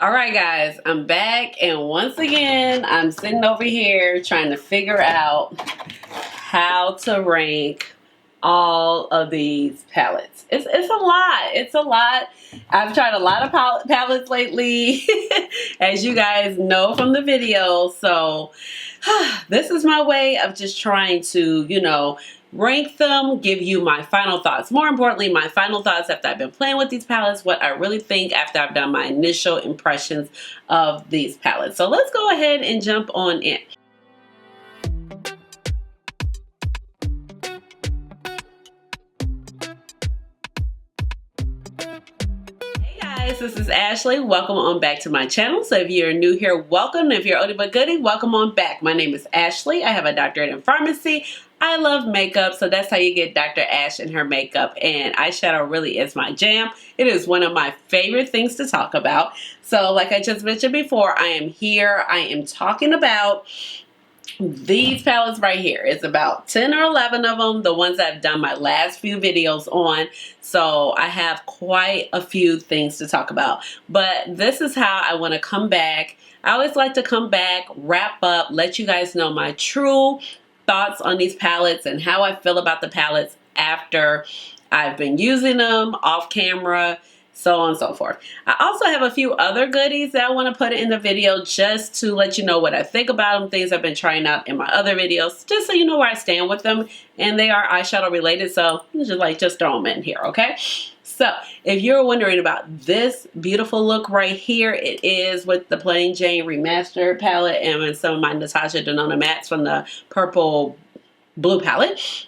All right, guys, I'm back, and once again, I'm sitting over here trying to figure out how to rank all of these palettes. It's a lot. It's a lot. I've tried a lot of palettes lately, as you guys know from the video. So this is my way of just trying to, rank them, give you my final thoughts. More importantly, my final thoughts after I've been playing with these palettes, what I really think after I've done my initial impressions of these palettes. So let's go ahead and jump on in. This is Ashley. Welcome on back to my channel. So if you're new here, welcome. If you're oldie but goodie, welcome on back. My name is Ashley. I have a doctorate in pharmacy. I love makeup, so that's how you get Dr. Ash and her makeup, and eyeshadow really is my jam. It is one of my favorite things to talk about. So like I just mentioned before, I am here. I am talking about these palettes right here. It's about 10 or 11 of them, the ones I've done my last few videos on. So I have quite a few things to talk about. But this is how I want to come back. I always like to come back, wrap up, let you guys know my true thoughts on these palettes and how I feel about the palettes after I've been using them off camera, so on and so forth. I also have a few other goodies that I want to put in the video just to let you know what I think about them, things I've been trying out in my other videos, just so you know where I stand with them. And they are eyeshadow related, so just throw them in here, okay? So if you're wondering about this beautiful look right here, it is with the Plain Jane Remastered palette and with some of my Natasha Denona mattes from the purple blue palette.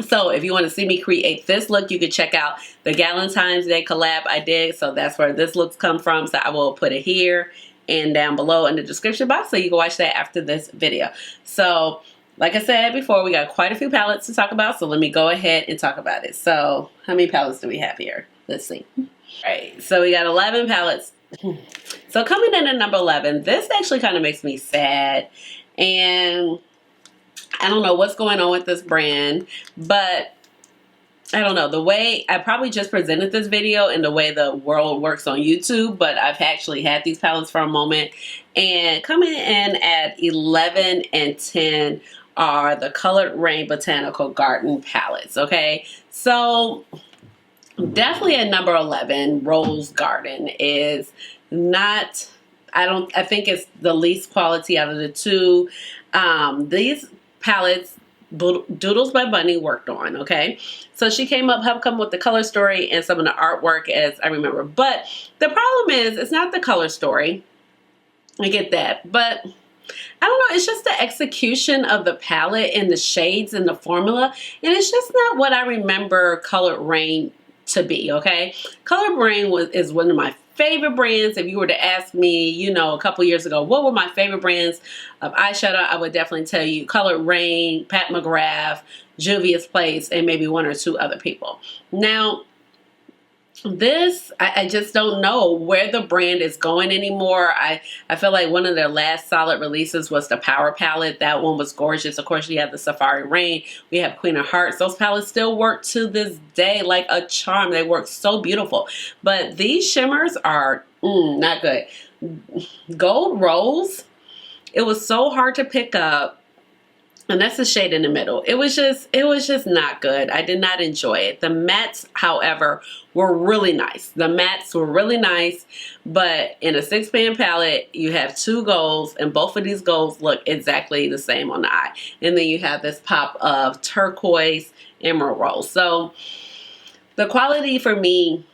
So if you want to see me create this look, you can check out the Valentine's Day collab I did. So that's where this looks come from. So I will put it here and down below in the description box so you can watch that after this video. So like I said before, we got quite a few palettes to talk about. So let me go ahead and talk about it. So how many palettes do we have here? Let's see. All right, so we got 11 palettes. So coming in at number 11, this actually kind of makes me sad. And I don't know what's going on with this brand, but I don't know, the way I probably just presented this video and the way the world works on YouTube, but I've actually had these palettes for a moment. And coming in at 11 and 10 are the Colored Rain Botanical Garden palettes, okay? So definitely at number 11, Rose Garden is not, I think it's the least quality out of the two. These palettes Doodles by Bunny worked on, okay? So she helped come with the color story and some of the artwork as I remember. But the problem is, it's not the color story. I get that. But I don't know, it's just the execution of the palette and the shades and the formula. And it's just not what I remember Colored Rain to be, okay? Colored Rain is one of my favorite brands. If you were to ask me, a couple years ago, what were my favorite brands of eyeshadow, I would definitely tell you Colored Rain, Pat McGrath, Juvia's Place, and maybe one or two other people. Now, this, I just don't know where the brand is going anymore. I feel like one of their last solid releases was the Power palette. That one was gorgeous. Of course, you have the Safari Rain. We have Queen of Hearts. Those palettes still work to this day like a charm. They work so beautiful. But these shimmers are not good. Gold Rose, it was so hard to pick up. And that's the shade in the middle. It was just not good. I did not enjoy it. The mattes, however, were really nice. The mattes were really nice, but in a 6-pan palette, you have two golds, and both of these golds look exactly the same on the eye. And then you have this pop of turquoise emerald rose. So the quality for me,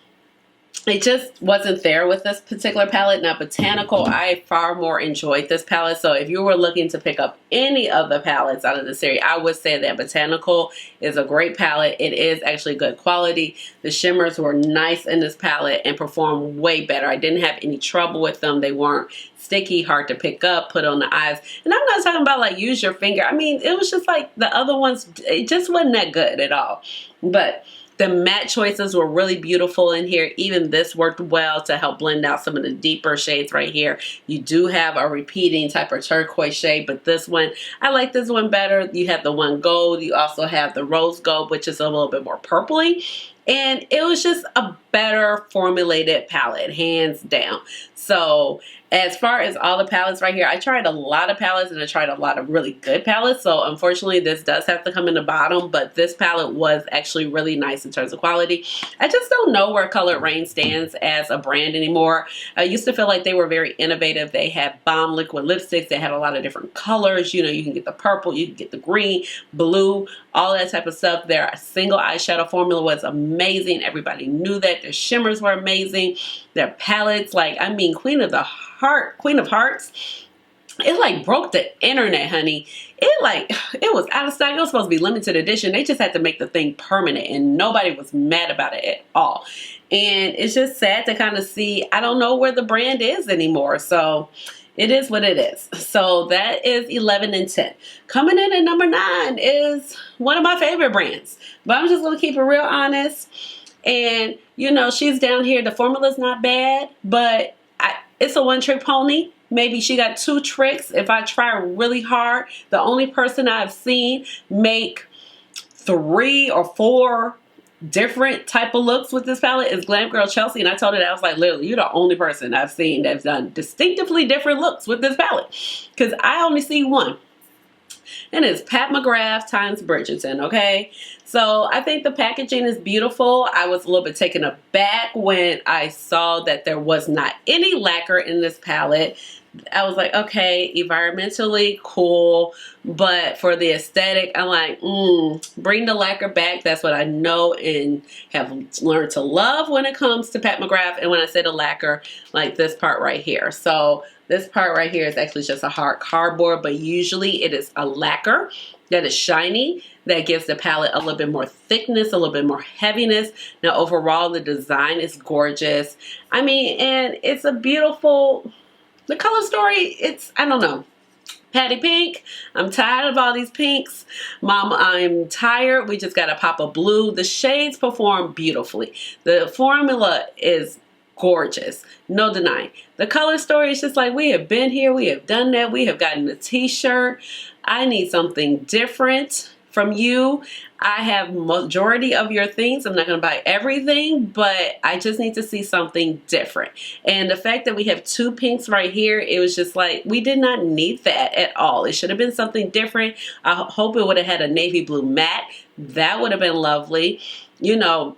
it just wasn't there with this particular palette. Now, Botanical, I far more enjoyed this palette. So if you were looking to pick up any of the palettes out of the series, I would say that Botanical is a great palette. It is actually good quality. The shimmers were nice in this palette and performed way better. I didn't have any trouble with them. They weren't sticky, hard to pick up, put on the eyes. And I'm not talking about like use your finger. I mean, it was just like the other ones, it just wasn't that good at all. But the matte choices were really beautiful in here. Even this worked well to help blend out some of the deeper shades right here. You do have a repeating type of turquoise shade, but this one, I like this one better. You have the one gold. You also have the rose gold, which is a little bit more purpley. And it was just a better formulated palette, hands down. So as far as all the palettes right here, I tried a lot of palettes and I tried a lot of really good palettes. So unfortunately, this does have to come in the bottom, but this palette was actually really nice in terms of quality. I just don't know where Colored Rain stands as a brand anymore. I used to feel like they were very innovative. They had bomb liquid lipsticks. They had a lot of different colors. You know, you can get the purple, you can get the green, blue, all that type of stuff. Their single eyeshadow formula was amazing. Everybody knew that. Their shimmers were amazing. Their palettes, like, I mean, Queen of Hearts, it like broke the internet, honey. It was out of stock. It was supposed to be limited edition. They just had to make the thing permanent and nobody was mad about it at all. And it's just sad to kind of see, I don't know where the brand is anymore. So it is what it is. So that is 11 and 10. Coming in at number 9 is one of my favorite brands, but I'm just going to keep it real honest. And you know, she's down here. The formula's not bad, but it's a one-trick pony. Maybe she got 2 tricks. If I try really hard, the only person I've seen make 3 or 4 different type of looks with this palette is Glam Girl Chelsea. And I told her that, I was like, literally, you're the only person I've seen that's done distinctively different looks with this palette. Because I only see one. And it's Pat McGrath times Bridgerton, okay? So I think the packaging is beautiful. I was a little bit taken aback when I saw that there was not any lacquer in this palette. I was like, okay, environmentally cool, but for the aesthetic, I'm like, bring the lacquer back. That's what I know and have learned to love when it comes to Pat McGrath. And when I say the lacquer, like this part right here. So this part right here is actually just a hard cardboard, but usually it is a lacquer that is shiny, that gives the palette a little bit more thickness, a little bit more heaviness. Now overall, the design is gorgeous. I mean, and it's a beautiful, the color story, it's, I don't know. Patty Pink, I'm tired of all these pinks. Mom, I'm tired. We just got a pop of blue. The shades perform beautifully. The formula is gorgeous, no denying. The color story is just like, we have been here, we have done that, we have gotten a t-shirt. I need something different from you. I have majority of your things. I'm not going to buy everything, but I just need to see something different. And the fact that we have 2 pinks right here, it was just like, we did not need that at all. It should have been something different. I hope it would have had a navy blue matte. That would have been lovely. You know,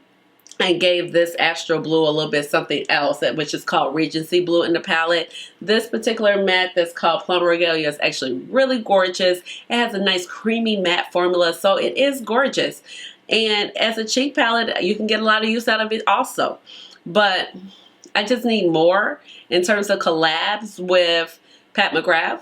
and gave this Astro Blue a little bit something else, which is called Regency Blue in the palette. This particular matte that's called Plum Regalia is actually really gorgeous. It has a nice creamy matte formula, so it is gorgeous. And as a cheap palette, you can get a lot of use out of it also. But I just need more in terms of collabs with Pat McGrath.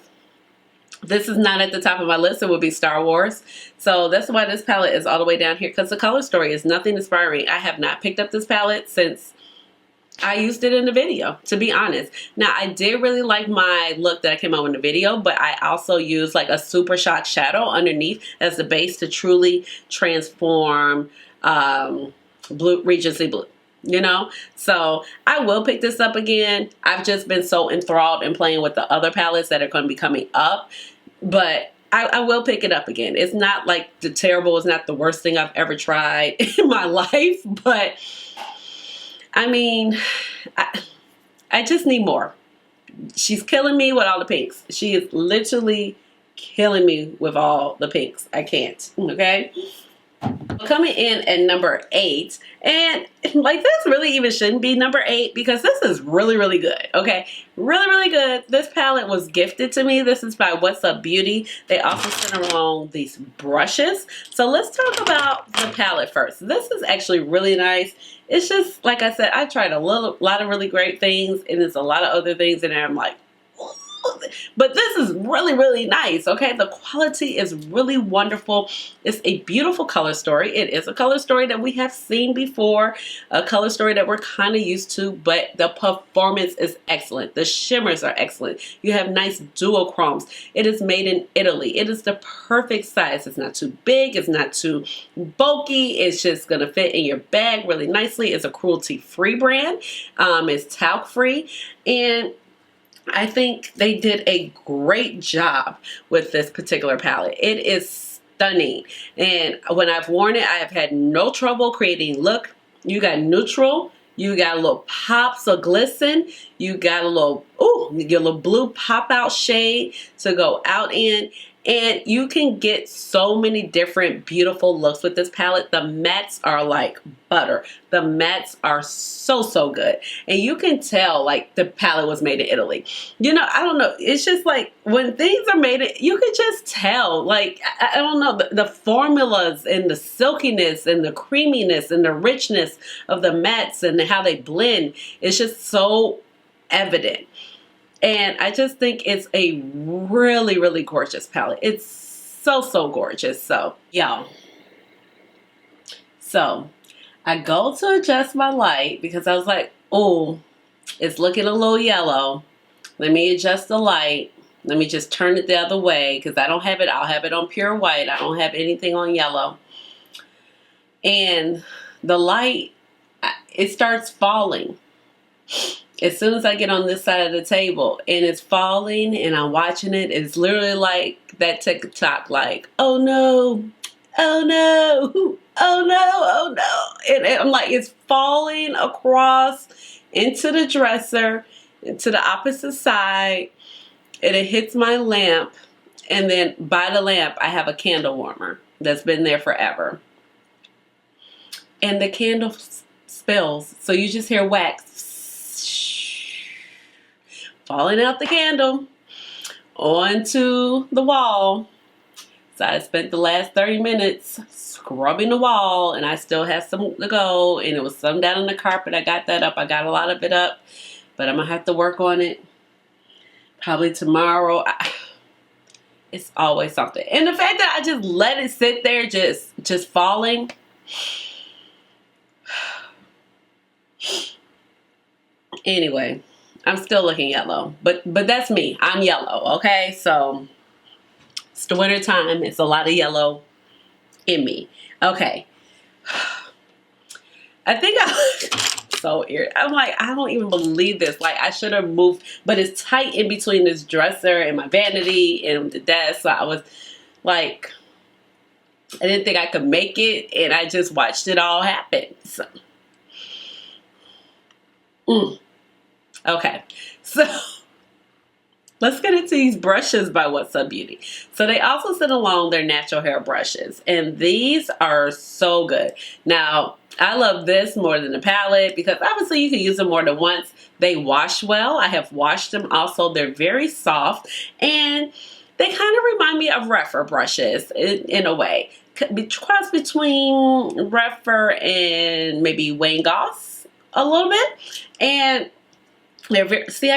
This is not at the top of my list. It would be Star Wars. So that's why this palette is all the way down here, because the color story is nothing inspiring. I have not picked up this palette since I used it in the video, to be honest. Now, I did really like my look that I came out in the video, but I also used like a Super Shock shadow underneath as the base to truly transform Regency Blue. You know, so I will pick this up again. I've just been so enthralled in playing with the other palettes that are going to be coming up, but I will pick it up again. It's not like it's not the worst thing I've ever tried in my life, but I mean, I just need more. She's killing me with all the pinks. She is literally killing me with all the pinks. I can't, okay? Coming in at number 8, and like this really even shouldn't be number 8 because this is really, really good, okay? Really, really good. This palette was gifted to me. This is by What's Up Beauty. They also sent along these brushes. So let's talk about the palette first. This is actually really nice. It's just, like I said, I tried a lot of really great things, and there's a lot of other things in there. I'm like, but this is really, really nice, okay? The quality is really wonderful. It's a beautiful color story. It is a color story that we have seen before, a color story that we're kind of used to, but the performance is excellent. The shimmers are excellent. You have nice duochromes. It is made in Italy. It is the perfect size. It's not too big. It's not too bulky. It's just going to fit in your bag really nicely. It's a cruelty-free brand. It's talc-free, and I think they did a great job with this particular palette. It is stunning. And when I've worn it, I have had no trouble creating look. You got neutral, You got a little pops of glisten. You got a little, ooh, your little blue pop out shade to go out in. And you can get so many different beautiful looks with this palette. The mattes are like butter. The mattes are so, so good. And you can tell like the palette was made in Italy. You know, I don't know. It's just like when things are made, you can just tell. Like, I don't know, the formulas and the silkiness and the creaminess and the richness of the mattes and how they blend. It's just so evident. And I just think it's a really, really gorgeous palette. It's so, so gorgeous. So, y'all. So, I go to adjust my light because I was like, oh, it's looking a little yellow. Let me adjust the light. Let me just turn it the other way because I don't have it. I'll have it on pure white. I don't have anything on yellow. And the light, it starts falling. As soon as I get on this side of the table and it's falling and I'm watching it, it's literally like that TikTok, like, oh no, oh no, oh no, oh no. And I'm like, it's falling across into the dresser, into the opposite side, and it hits my lamp. And then by the lamp, I have a candle warmer that's been there forever. And the candle spills. So you just hear wax falling out the candle onto the wall. So I spent the last 30 minutes scrubbing the wall and I still have some to go, and it was some down on the carpet. I got that up. I got a lot of it up, but I'm gonna have to work on it probably tomorrow. It's always something. And the fact that I just let it sit there just falling. Anyway, I'm still looking yellow, but that's me. I'm yellow, okay? So it's the winter time. It's a lot of yellow in me. Okay. I think I'm so irritated. I'm like, I don't even believe this. Like, I should have moved, but it's tight in between this dresser and my vanity and the desk. So I was like, I didn't think I could make it, and I just watched it all happen. So. Okay, so let's get into these brushes by What's Up Beauty. So they also sent along their natural hair brushes, and these are so good. Now, I love this more than the palette because obviously you can use them more than once. They wash well. I have washed them also. They're very soft, and they kind of remind me of Rephr brushes in a way. Cross between Rephr and maybe Wayne Goss a little bit. And they're very, see,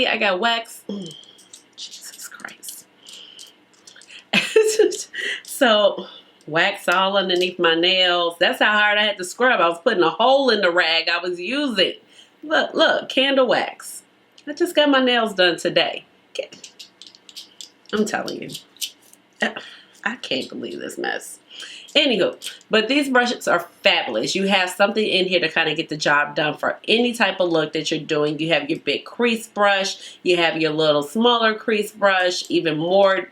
I got wax. Jesus Christ. So, wax all underneath my nails. That's how hard I had to scrub. I was putting a hole in the rag I was using. Look, candle wax. I just got my nails done today. I'm telling you. I can't believe this mess. Anywho, but these brushes are fabulous. You have something in here to kind of get the job done for any type of look that you're doing. You have your big crease brush. You have your little smaller crease brush, even more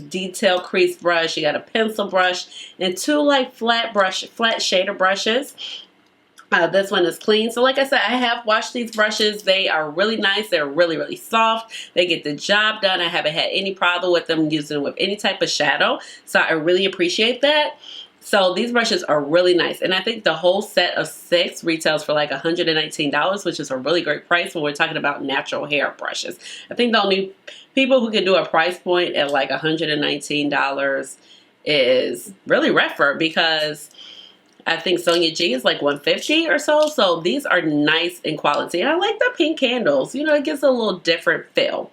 detailed crease brush. You got a pencil brush and two like flat shader brushes. This one is clean. So like I said, I have washed these brushes. They are really nice. They're really, really soft. They get the job done. I haven't had any problem with them using them with any type of shadow. So I really appreciate that. So these brushes are really nice. And I think the whole set of 6 retails for like $119, which is a really great price when we're talking about natural hair brushes. I think the only people who can do a price point at like $119 is really Rephr, because I think Sonia G is like $150 or so. So these are nice in quality. And I like the pink candles. You know, it gives a little different feel.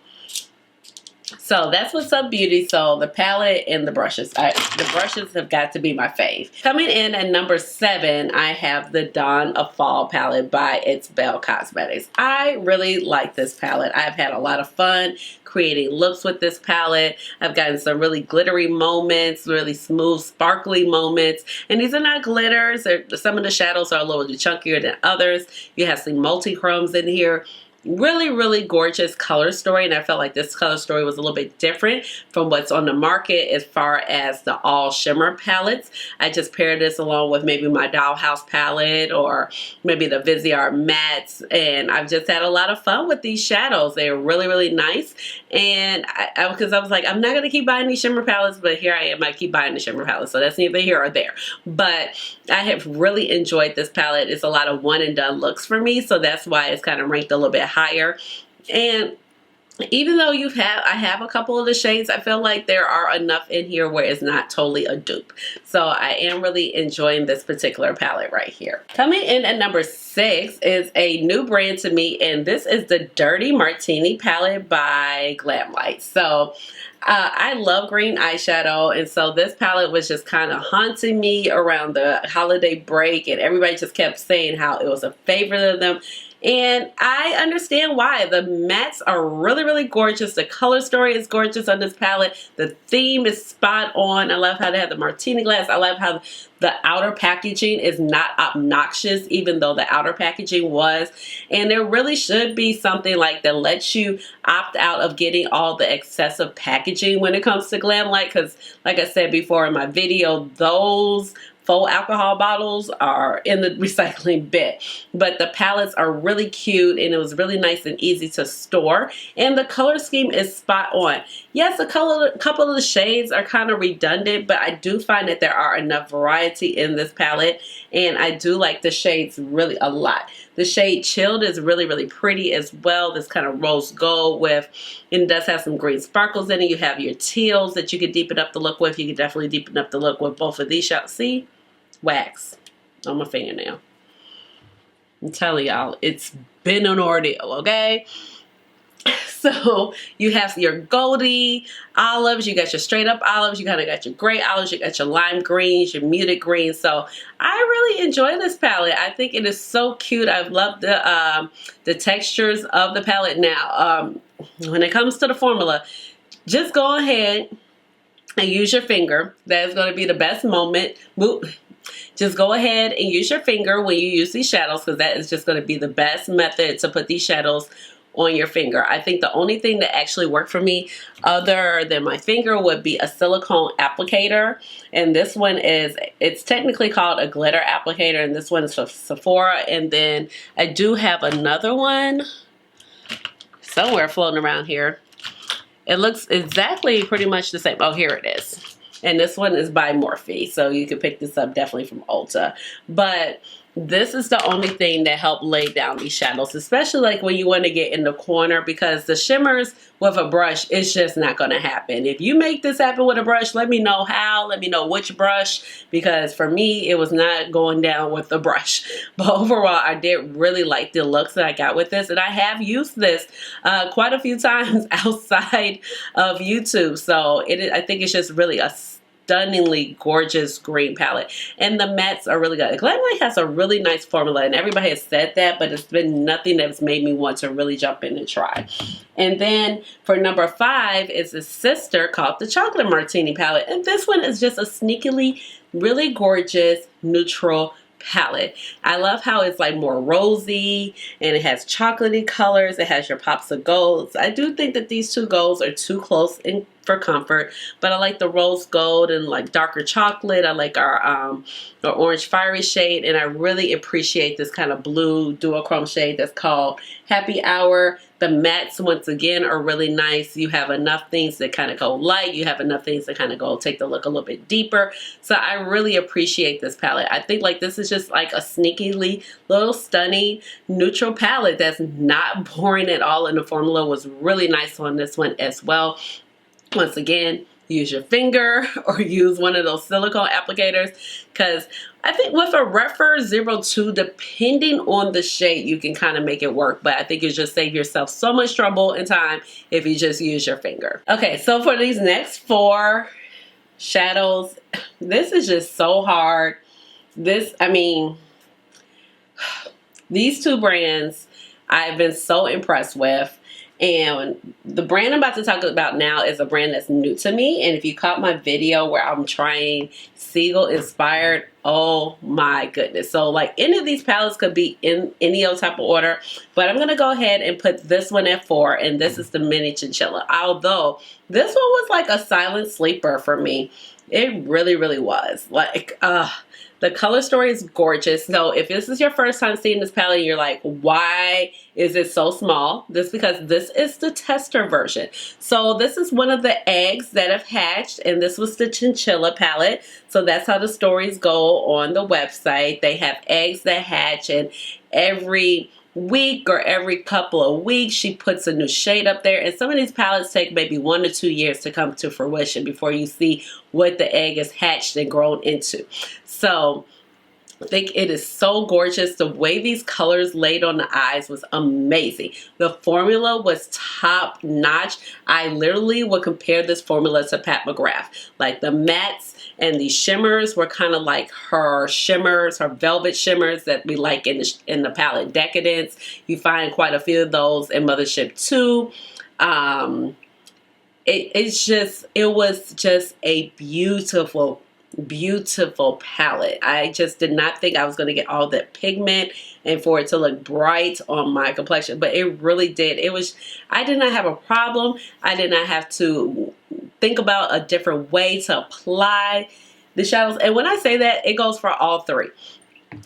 So that's What's Up Beauty. So the palette and the brushes. The brushes have got to be my fave. Coming in at number 7, I have the Dawn of Fall palette by It's Belle Cosmetics. I really like this palette. I've had a lot of fun creating looks with this palette. I've gotten some really glittery moments, really smooth, sparkly moments. And these are not glitters. Some of the shadows are a little chunkier than others. You have some multi-chromes in here. really gorgeous color story, and I felt like this color story was a little bit different from what's on the market as far as the all shimmer palettes. I just paired this along with maybe my Dollhouse palette or maybe the Viseart mattes, and I've just had a lot of fun with these shadows. They're really nice, and because I was like, I'm not going to keep buying these shimmer palettes, but here I am, I keep buying the shimmer palettes, so that's neither here or there. But I have really enjoyed this palette. It's a lot of one and done looks for me, so that's why it's kind of ranked a little bit higher. And even though I have a couple of the shades, I feel like there are enough in here where it's not totally a dupe. So I am really enjoying this particular palette right here. Coming in at number 6 is a new brand to me, and this is the Dirty Martini palette by Glam. So I love green eyeshadow, and so this palette was just kind of haunting me around the holiday break, and everybody just kept saying how it was a favorite of them. And I understand why. The mattes are really gorgeous. The color story is gorgeous on this palette. The theme is spot on. I love how they have the martini glass. I love how the outer packaging is not obnoxious, even though the outer packaging was. And there really should be something like that lets you opt out of getting all the excessive packaging when it comes to Glam Light, because like I said before in my video, those faux alcohol bottles are in the recycling bin. But the palettes are really cute, and it was really nice and easy to store, and the color scheme is spot on. Yes, a couple of the shades are kind of redundant, but I do find that there are enough variety in this palette, and I do like the shades really a lot. The shade Chilled is really pretty as well. This kind of rose gold with, and it does have some green sparkles in it. You have your teals that you could deepen up the look with. You could definitely deepen up the look with both of these shots. See? Wax on my fingernail. I'm telling y'all, it's been an ordeal, okay? So you have your goldy olives, you got your straight up olives, you kind of got your gray olives, you got your lime greens, your muted greens. So I really enjoy this palette. I think it is so cute. I've loved the textures of the palette. Now, when it comes to the formula, just go ahead and use your finger. That is going to be the best moment. Just go ahead and use your finger when you use these shadows, because that is just going to be the best method to put these shadows on your finger. I think the only thing that actually worked for me other than my finger would be a silicone applicator, and this one it's technically called a glitter applicator, and this one is from Sephora. And then I do have another one somewhere floating around here. It looks exactly pretty much the same. Oh, here it is. And this one is by Morphe, so you can pick this up definitely from Ulta. But this is the only thing that helped lay down these shadows, especially like when you want to get in the corner, because the shimmers with a brush, it's just not going to happen. If you make this happen with a brush, let me know how, let me know which brush, because for me, it was not going down with the brush. But overall, I did really like the looks that I got with this, and I have used this quite a few times outside of YouTube. So I think it's just really a stunningly gorgeous green palette, and the mattes are really good. Glam Light has a really nice formula, and everybody has said that, but it's been nothing that's made me want to really jump in and try. And then for number 5 is a sister called the Chocolate Martini palette, and this one is just a sneakily really gorgeous neutral palette. I love how it's like more rosy, and it has chocolatey colors. It has your pops of golds. I do think that these two golds are too close for comfort, but I like the rose gold and like darker chocolate. I like our orange fiery shade, and I really appreciate this kind of blue duochrome shade that's called Happy Hour. The mattes, once again, are really nice. You have enough things that kind of go light. You have enough things that kind of go take the look a little bit deeper. So I really appreciate this palette. I think like this is just like a sneakily little stunning neutral palette that's not boring at all, and the formula was really nice on this one as well. Once again, use your finger or use one of those silicone applicators, because I think with a Rephr 02, depending on the shade, you can kind of make it work, but I think you just save yourself so much trouble and time if you just use your finger. Okay, so for these next 4 shadows, this is just so hard. These 2 brands I've been so impressed with. And the brand I'm about to talk about now is a brand that's new to me. And if you caught my video where I'm trying Seagull inspired, oh my goodness. So like any of these palettes could be in any old type of order, but I'm going to go ahead and put this one at 4. And this is the Mini Chinchilla. Although this one was like a silent sleeper for me. It really, really was. Like, the color story is gorgeous. So if this is your first time seeing this palette, you're like, why is it so small? This is because this is the tester version. So this is one of the eggs that have hatched, and this was the chinchilla palette. So that's how the stories go on the website. They have eggs that hatch, and every week or every couple of weeks she puts a new shade up there, and some of these palettes take maybe 1 to 2 years to come to fruition before you see what the egg is hatched and grown into. So I think it is so gorgeous. The way these colors laid on the eyes was amazing. The formula was top notch. I literally would compare this formula to Pat McGrath. Like the mattes and the shimmers were kind of like her shimmers, her velvet shimmers that we like in the palette Decadence. You find quite a few of those in Mothership 2. It was just a beautiful palette. I just did not think I was going to get all that pigment and for it to look bright on my complexion, but it really did. I did not have a problem. I did not have to think about a different way to apply the shadows. And when I say that, it goes for all 3.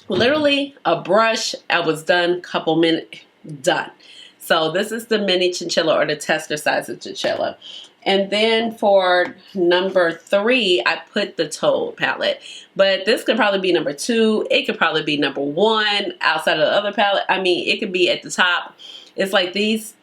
Literally a brush, I was done, couple minutes, done. So this is the Mini Chinchilla, or the tester size of Chinchilla. And then for number 3, I put the Toad palette. But this could probably be number 2. It could probably be number 1 outside of the other palette. I mean, it could be at the top. It's like these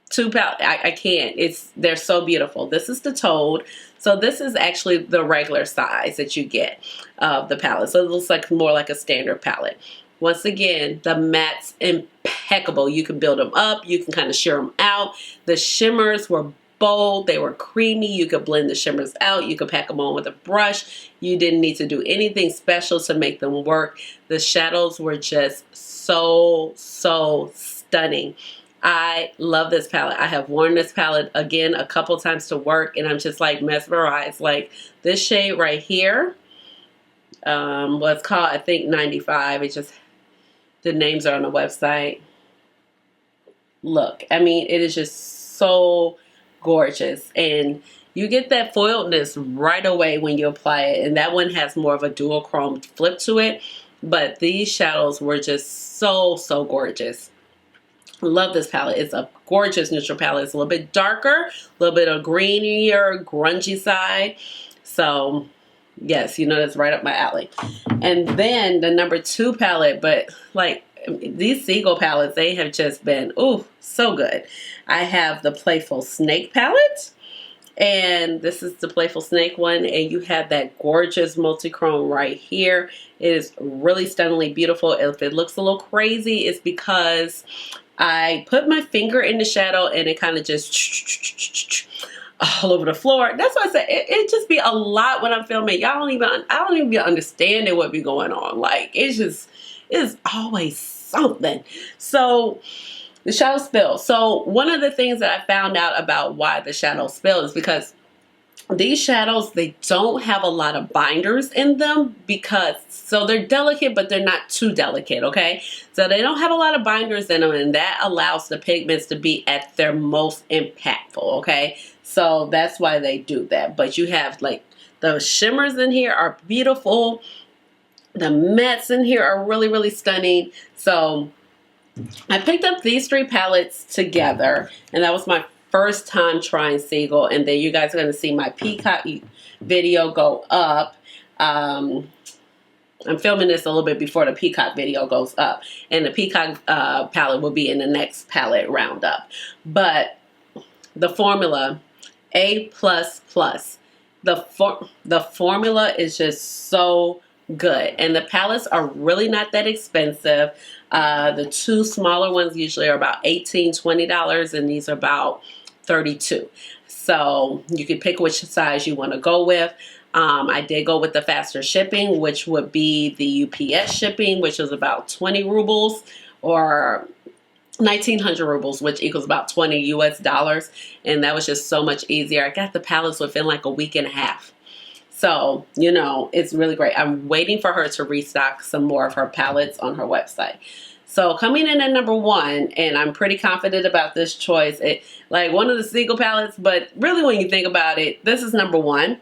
2 palettes. I can't. They're so beautiful. This is the Toad. So this is actually the regular size that you get of the palette. So it looks like more like a standard palette. Once again, the mattes impeccable. You can build them up. You can kind of sheer them out. The shimmers were bold, they were creamy. You could blend the shimmers out. You could pack them on with a brush. You didn't need to do anything special to make them work. The shadows were just so stunning. I love this palette. I have worn this palette again a couple times to work, and I'm just like mesmerized. Like this shade right here was called, I think, 95. It just, the names are on the website. Look, I mean, it is just so gorgeous, and you get that foiledness right away when you apply it, and that one has more of a dual chrome flip to it, but these shadows were just so gorgeous. Love this palette. It's a gorgeous neutral palette. It's a little bit darker, a little bit of greenier, grungy side. So yes, you know, that's right up my alley. And then the number 2 palette, but like these Seagull palettes, they have just been, ooh, so good. I have the Playful Snake palette, and this is the Playful Snake one, and you have that gorgeous multi-chrome right here. It is really stunningly beautiful. If it looks a little crazy, it's because I put my finger in the shadow and it kind of just all over the floor. That's why I said it just be a lot when I'm filming. I don't even be understanding what be going on. Like it's always something. So the shadow spill. So one of the things that I found out about why the shadow spill is because these shadows, they don't have a lot of binders in them, so they're delicate, but they're not too delicate, okay? So they don't have a lot of binders in them, and that allows the pigments to be at their most impactful, okay? So that's why they do that. But you have like the shimmers in here are beautiful. The mattes in here are really stunning. So I picked up these 3 palettes together, and that was my first time trying Seagull, and then you guys are going to see my Peacock video go up. I'm filming this a little bit before the Peacock video goes up, and the Peacock palette will be in the next palette roundup. But the formula, A++. The formula is just so good, and the palettes are really not that expensive. The 2 smaller ones usually are about $18–20, and these are about $32. So you can pick which size you want to go with. I did go with the faster shipping, which would be the UPS shipping, which is about 20 rubles, or 1,900 rubles, which equals about 20 US dollars. And that was just so much easier. I got the palettes within like a week and a half. So, you know, it's really great. I'm waiting for her to restock some more of her palettes on her website. So coming in at number 1, and I'm pretty confident about this choice. It like one of the single palettes, but really when you think about it, this is number 1.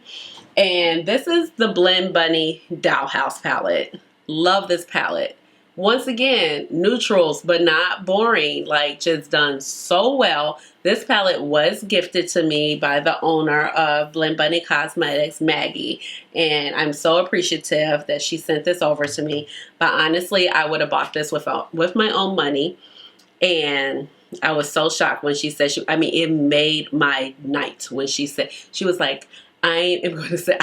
And this is the Blend Bunny Dollhouse palette. Love this palette. Once again, neutrals, but not boring, like just done so well. This palette was gifted to me by the owner of Blend Bunny Cosmetics, Maggie, and I'm so appreciative that she sent this over to me. But honestly, I would have bought this with my own money, and I was so shocked when she said I mean, it made my night when she said, she was like, I am going to say,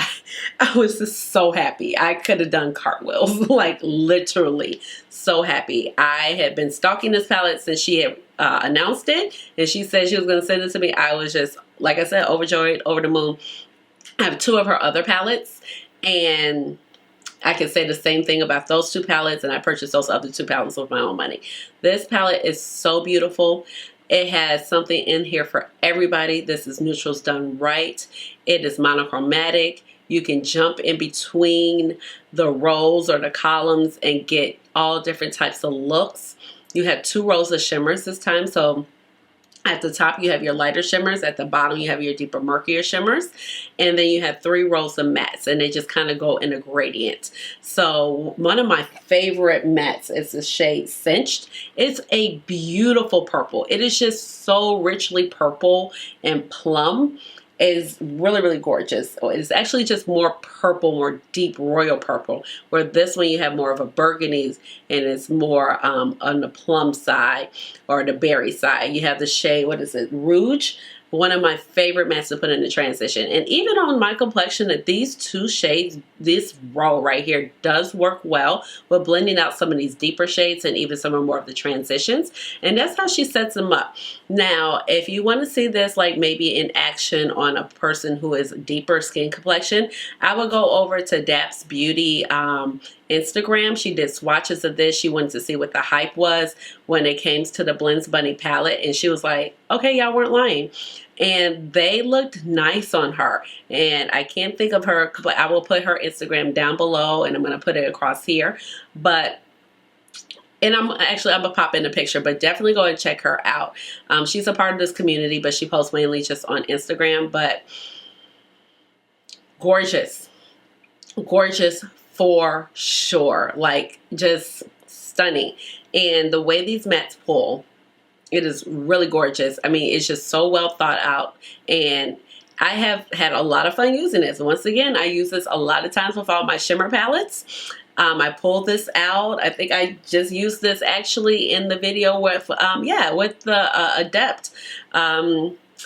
I was just so happy. I could have done cartwheels, like literally so happy. I had been stalking this palette since she had announced it, and she said she was going to send it to me. I was just, like I said, overjoyed, over the moon. I have 2 of her other palettes, and I can say the same thing about those 2 palettes, and I purchased those other 2 palettes with my own money. This palette is so beautiful. It has something in here for everybody. This is neutrals done right. It is monochromatic. You can jump in between the rows or the columns and get all different types of looks. You have 2 rows of shimmers this time. So at the top, you have your lighter shimmers. At the bottom, you have your deeper, murkier shimmers. And then you have 3 rows of mattes, and they just kind of go in a gradient. So one of my favorite mattes is the shade Cinched. It's a beautiful purple. It is just so richly purple and plum. Is really, really gorgeous. It's actually just more purple, more deep royal purple, where this one you have more of a burgundy and it's more on the plum side or the berry side. You have the shade, what is it, Rouge? One of my favorite mattes to put in the transition. And even on my complexion, that these 2 shades, this row right here does work well with blending out some of these deeper shades and even some of more of the transitions. And that's how she sets them up. Now, if you want to see this like maybe in action on a person who is deeper skin complexion, I would go over to Daps Beauty Instagram. She did swatches of this. She wanted to see what the hype was when it came to the Blend Bunny palette, and she was like, okay, y'all weren't lying. And they looked nice on her. And I can't think of her. I will put her Instagram down below, and I'm going to put it across here. And I'm gonna pop in the picture, but definitely go and check her out. She's a part of this community, but she posts mainly just on Instagram. But gorgeous, gorgeous for sure. Like just stunning. And the way these mattes pull, it is really gorgeous. I mean, it's just so well thought out, and I have had a lot of fun using this. Once again, I use this a lot of times with all my shimmer palettes. I pulled this out. I think I just used this actually in the video with, with the Adept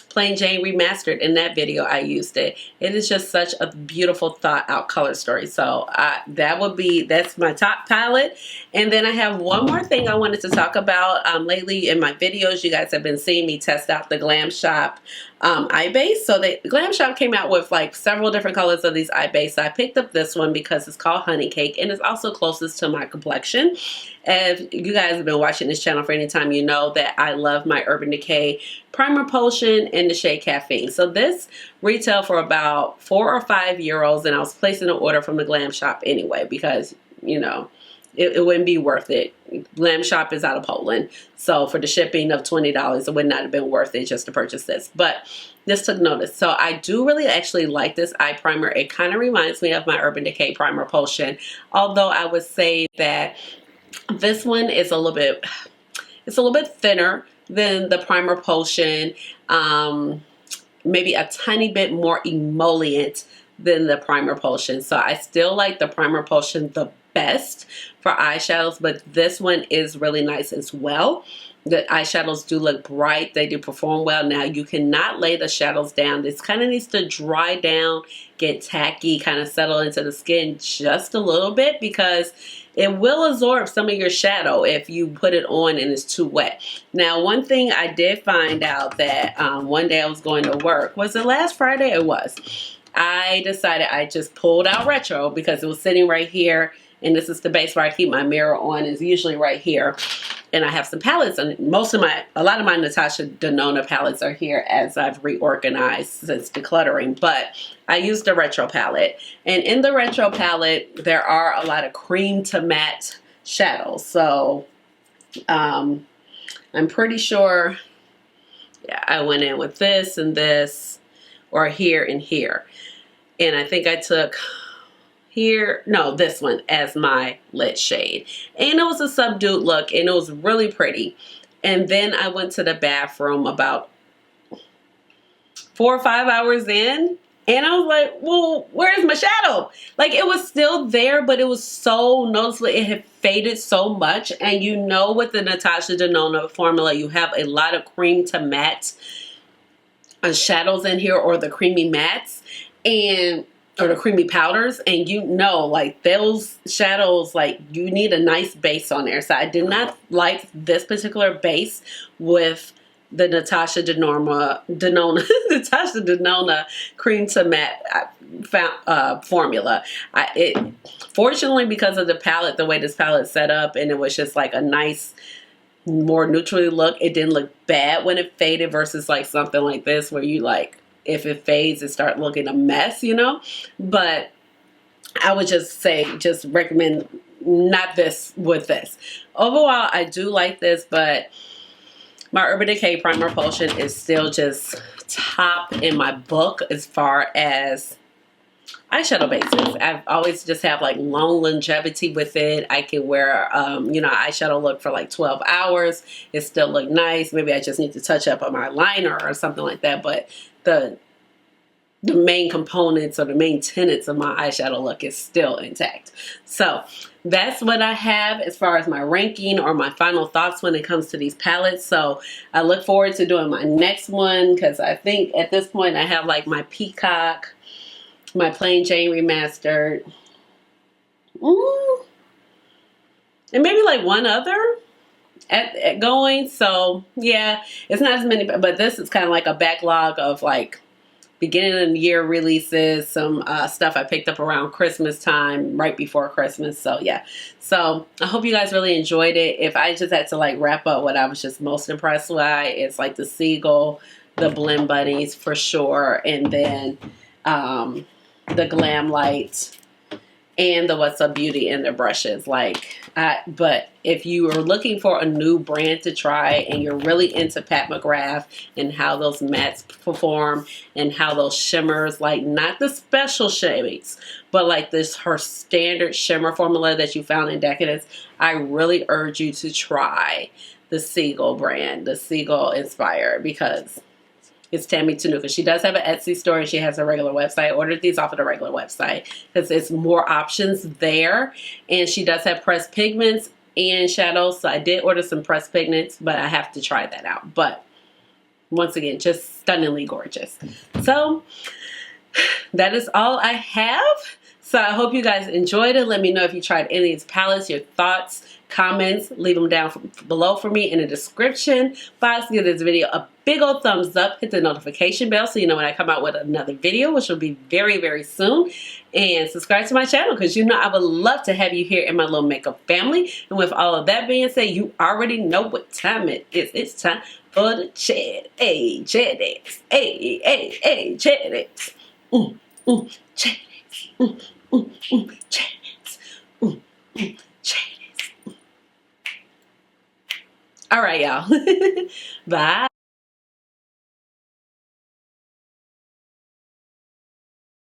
Plain Jane Remastered. In that video, I used it. It is just such a beautiful, thought out color story. So that's my top palette. And then I have one more thing I wanted to talk about. Lately in my videos, you guys have been seeing me test out the Glam Shop eye base. So the Glam Shop came out with like several different colors of these eye base. So I picked up this one because it's called Honey Cake, and it's also closest to my complexion. If you guys have been watching this channel for any time, you know that I love my Urban Decay Primer Potion in the shade Caffeine. So this retailed for about €4 or €5, and I was placing an order from the Glam Shop anyway because, you know, it wouldn't be worth it. Glam Shop is out of Poland. So for the shipping of $20, it would not have been worth it just to purchase this. But this took notice. So I do really actually like this eye primer. It kind of reminds me of my Urban Decay Primer Potion. Although I would say that this one is a little bit thinner than the Primer Potion. Maybe a tiny bit more emollient than the Primer Potion. So I still like the Primer Potion the best for eyeshadows, but this one is really nice as well. The eyeshadows do look bright. They do perform well. Now, you cannot lay the shadows down. This kind of needs to dry down, get tacky, kind of settle into the skin just a little bit, because it will absorb some of your shadow if you put it on and it's too wet. Now, one thing I did find out that one day I was going to work. Was it last Friday? It was. I decided I just pulled out Retro because it was sitting right here. And this is the base where I keep my mirror on. It's usually right here. And I have some palettes, and a lot of my Natasha Denona palettes are here as I've reorganized since decluttering. But I used the retro palette, and in the retro palette there are a lot of cream to matte shadows. So I'm pretty sure, yeah, I went in with this and this, or here and here, and I think I took this one as my lid shade, and it was a subdued look, and it was really pretty. And then I went to the bathroom about 4 or 5 hours in, and I was like, well, where's my shadow? Like, it was still there, but it was so noticeable. It had faded so much. And you know, with the Natasha Denona formula, you have a lot of cream to matte shadows in here, or the creamy mattes, or the creamy powders, and you know, like, those shadows, like, you need a nice base on there. So I did not like this particular base with the Natasha Denona Natasha Denona cream to matte formula. Fortunately, because of the palette, the way this palette's set up, and it was just like a nice, more neutrally look, it didn't look bad when it faded, versus like something like this where you, like, if it fades, it start looking a mess, you know. But I would just recommend not this with this. Overall, I do like this, but my Urban Decay Primer Potion is still just top in my book as far as eyeshadow bases. I've always just have like long longevity with it. I can wear, eyeshadow look for like 12 hours. It still look nice. Maybe I just need to touch up on my liner or something like that. But the main components or the main tenets of my eyeshadow look is still intact. So that's what I have as far as my ranking or my final thoughts when it comes to these palettes. So I look forward to doing my next one, because I think at this point I have like my Peacock, my Plain Jane Remastered, and maybe like one other at going. So yeah, it's not as many, but this is kind of like a backlog of like beginning of the year releases, some stuff I picked up around Christmas time, right before Christmas. So yeah, so I hope you guys really enjoyed it. If I just had to like wrap up what I was just most impressed by, it's like the Seagull, the Blend Bunnies for sure, and then the Glam Light, and the What's Up Beauty and their brushes. But if you are looking for a new brand to try, and you're really into Pat McGrath and how those mattes perform and how those shimmers, like not the special shades, but like her standard shimmer formula that you found in Decadence, I really urge you to try the Seagull brand, the Seagull Inspired, because it's Tammy Tanuka. She does have an Etsy store, and she has a regular website. I ordered these off of the regular website because it's more options there. And she does have pressed pigments and shadows. So I did order some pressed pigments, but I have to try that out. But once again, just stunningly gorgeous. So that is all I have. So I hope you guys enjoyed it. Let me know if you tried any of these palettes, your thoughts, comments. Leave them down below for me in the description box. Give this video a big old thumbs up. Hit the notification bell so you know when I come out with another video, which will be very, very soon. And subscribe to my channel, because you know I would love to have you here in my little makeup family. And with all of that being said, you already know what time it is. It's time for the chat. Hey, chat dance. Hey, hey, hey, chat dance. Chat dance. Chat dance. Chat dance. All right, y'all. Bye.